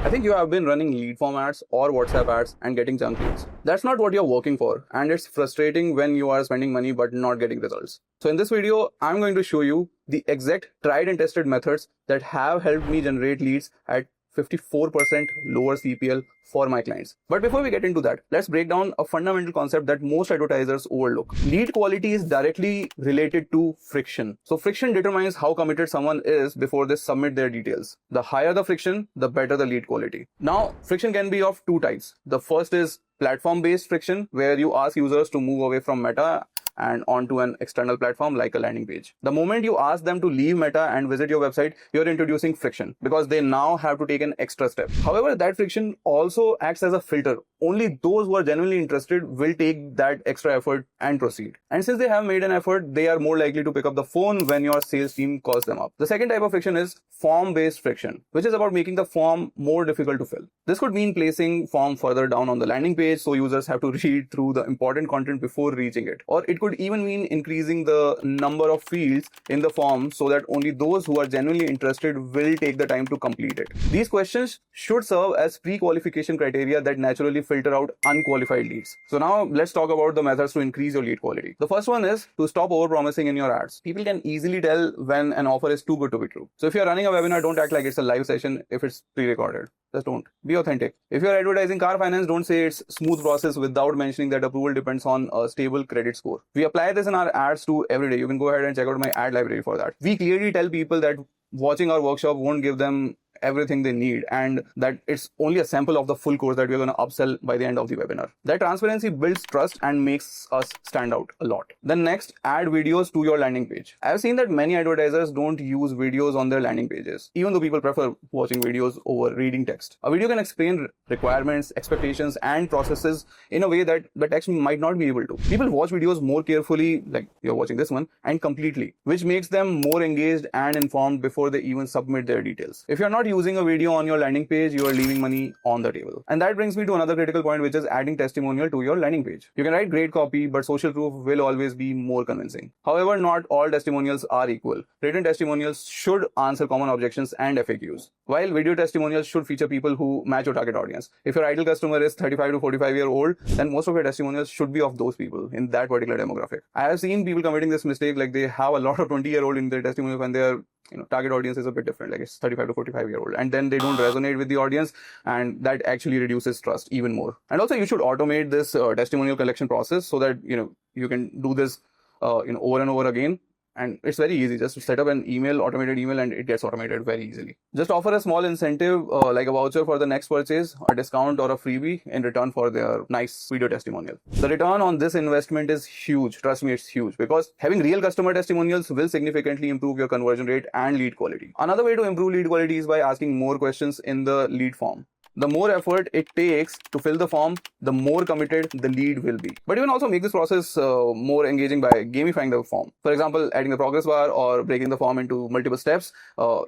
I think you have been running lead form ads or WhatsApp ads and getting junk leads. That's not what you're working for, and it's frustrating when you are spending money but not getting results. So in this video, I'm going to show you the exact tried and tested methods that have helped me generate leads at 54% lower CPL for my clients. But before we get into that, let's break down a fundamental concept that most advertisers overlook. Lead quality is directly related to friction. So friction determines how committed someone is before they submit their details. The higher the friction, the better the lead quality. Now, friction can be of two types. The first is platform-based friction, where you ask users to move away from Meta and onto an external platform like a landing page. The moment you ask them to leave Meta and visit your website, you're introducing friction because they now have to take an extra step. However, that friction also acts as a filter. Only those who are genuinely interested will take that extra effort and proceed. And since they have made an effort, they are more likely to pick up the phone when your sales team calls them up. The second type of friction is form-based friction, which is about making the form more difficult to fill. This could mean placing form further down on the landing page so users have to read through the important content before reaching it. Or it could even mean increasing the number of fields in the form so that only those who are genuinely interested will take the time to complete it. These questions should serve as pre-qualification criteria that naturally filter out unqualified leads. So now let's talk about the methods to increase your lead quality. The first one is to stop over-promising in your ads. People can easily tell when an offer is too good to be true. So if you're running a webinar, don't act like it's a live session if it's pre-recorded. Just don't. Be authentic. If you're advertising car finance, don't say it's smooth process without mentioning that approval depends on a stable credit score. We apply this in our ads too every day. You can go ahead and check out my ad library for that. We clearly tell people that watching our workshop won't give them everything they need and that it's only a sample of the full course that we're going to upsell by the end of the webinar. That transparency builds trust and makes us stand out a lot. Then next, add videos to your landing page. I've seen that many advertisers don't use videos on their landing pages, even though people prefer watching videos over reading text. A video can explain requirements, expectations, and processes in a way that the text might not be able to. People watch videos more carefully, like you're watching this one, and completely, which makes them more engaged and informed before they even submit their details. If you're not using a video on your landing page, you are leaving money on the table. And that brings me to another critical point, which is adding testimonial to your landing page. You can write great copy, but social proof will always be more convincing. However, not all testimonials are equal. Written testimonials should answer common objections and FAQs, while video testimonials should feature people who match your target audience. If your ideal customer is 35 to 45-year-old, then most of your testimonials should be of those people in that particular demographic. I have seen people committing this mistake, like they have a lot of 20-year-old in their testimonials when their target audience is a bit different, like it's 35 to 45-year-old, and then they don't resonate with the audience, and that actually reduces trust even more. And also, you should automate this testimonial collection process so that you can do this over and over again. And it's very easy. Just set up an automated email, and it gets automated very easily. Just offer a small incentive like a voucher for the next purchase, a discount or a freebie in return for their nice video testimonial. The return on this investment is huge. Trust me, it's huge, because having real customer testimonials will significantly improve your conversion rate and lead quality. Another way to improve lead quality is by asking more questions in the lead form. The more effort it takes to fill the form, the more committed the lead will be. But you can also make this process more engaging by gamifying the form. For example, adding a progress bar or breaking the form into multiple steps,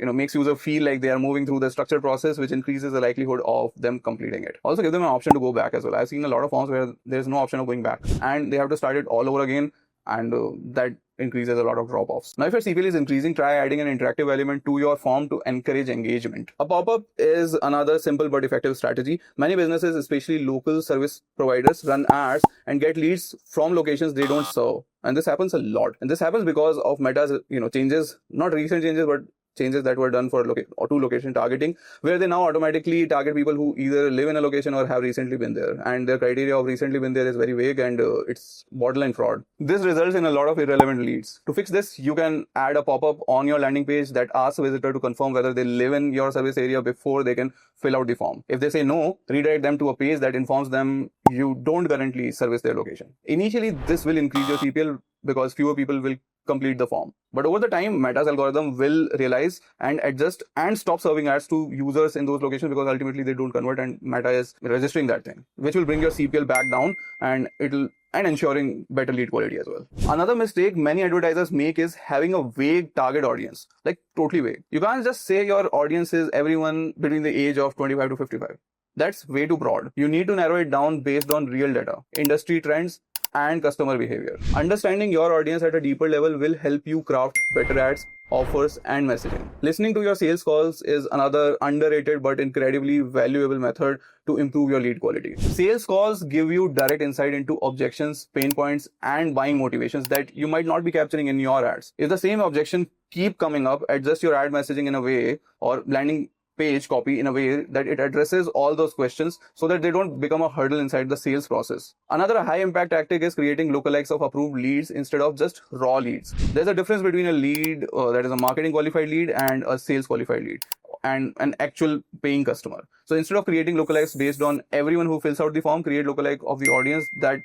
makes user feel like they are moving through the structured process, which increases the likelihood of them completing it. Also, give them an option to go back as well. I've seen a lot of forms where there's no option of going back, and they have to start it all over again, and that increases a lot of drop-offs. Now, if your CPL is increasing, try adding an interactive element to your form to encourage engagement. A pop-up is another simple but effective strategy. Many businesses, especially local service providers, run ads and get leads from locations they don't serve. And this happens a lot. And this happens because of Meta's changes, not recent changes, but changes that were done for location targeting, where they now automatically target people who either live in a location or have recently been there, and their criteria of recently been there is very vague, and it's borderline fraud. This results in a lot of irrelevant leads. To fix this, you can add a pop-up on your landing page that asks a visitor to confirm whether they live in your service area before they can fill out the form. If they say no, redirect them to a page that informs them you don't currently service their location. Initially, this will increase your CPL because fewer people will complete the form. But over the time, Meta's algorithm will realize and adjust and stop serving ads to users in those locations, because ultimately they don't convert, and Meta is registering that thing, which will bring your CPL back down, and ensuring better lead quality as well. Another mistake many advertisers make is having a vague target audience, like totally vague. You can't just say your audience is everyone between the age of 25 to 55. That's way too broad. You need to narrow it down based on real data, industry trends, and customer behavior. Understanding your audience at a deeper level will help you craft better ads offers, and messaging. Listening to your sales calls is another underrated but incredibly valuable method to improve your lead quality. Sales calls give you direct insight into objections, pain points, and buying motivations that you might not be capturing in your ads. If the same objection keep coming up, adjust your ad messaging in a way or landing page copy in a way that it addresses all those questions so that they don't become a hurdle inside the sales process. Another high impact tactic is creating lookalikes of approved leads instead of just raw leads. There's a difference between a lead that is a marketing qualified lead and a sales qualified lead and an actual paying customer. So instead of creating lookalikes based on everyone who fills out the form, create lookalike of the audience that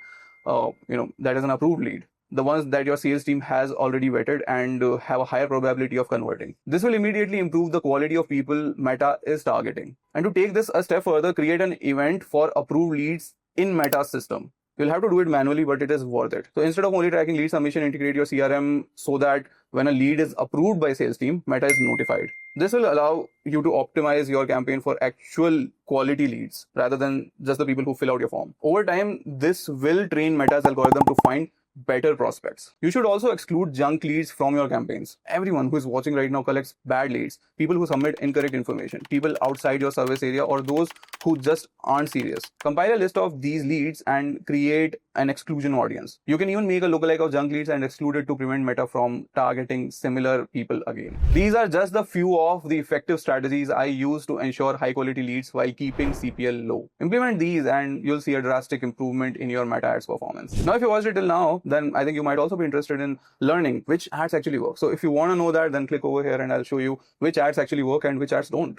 that is an approved lead, the ones that your sales team has already vetted and have a higher probability of converting. This will immediately improve the quality of people Meta is targeting. And to take this a step further, create an event for approved leads in Meta's system. You'll have to do it manually, but it is worth it. So instead of only tracking lead submission, integrate your CRM so that when a lead is approved by sales team, Meta is notified. This will allow you to optimize your campaign for actual quality leads rather than just the people who fill out your form. Over time, this will train Meta's algorithm to find better prospects. You should also exclude junk leads from your campaigns. Everyone who is watching right now collects bad leads, people who submit incorrect information, people outside your service area, or those who just aren't serious. Compile a list of these leads and create an exclusion audience. You can even make a lookalike of junk leads and exclude it to prevent Meta from targeting similar people again. These are just the few of the effective strategies I use to ensure high quality leads while keeping CPL low. Implement these and you'll see a drastic improvement in your Meta ads performance. Now, if you watched it till now, then I think you might also be interested in learning which ads actually work. So if you want to know that, then click over here and I'll show you which ads actually work and which ads don't.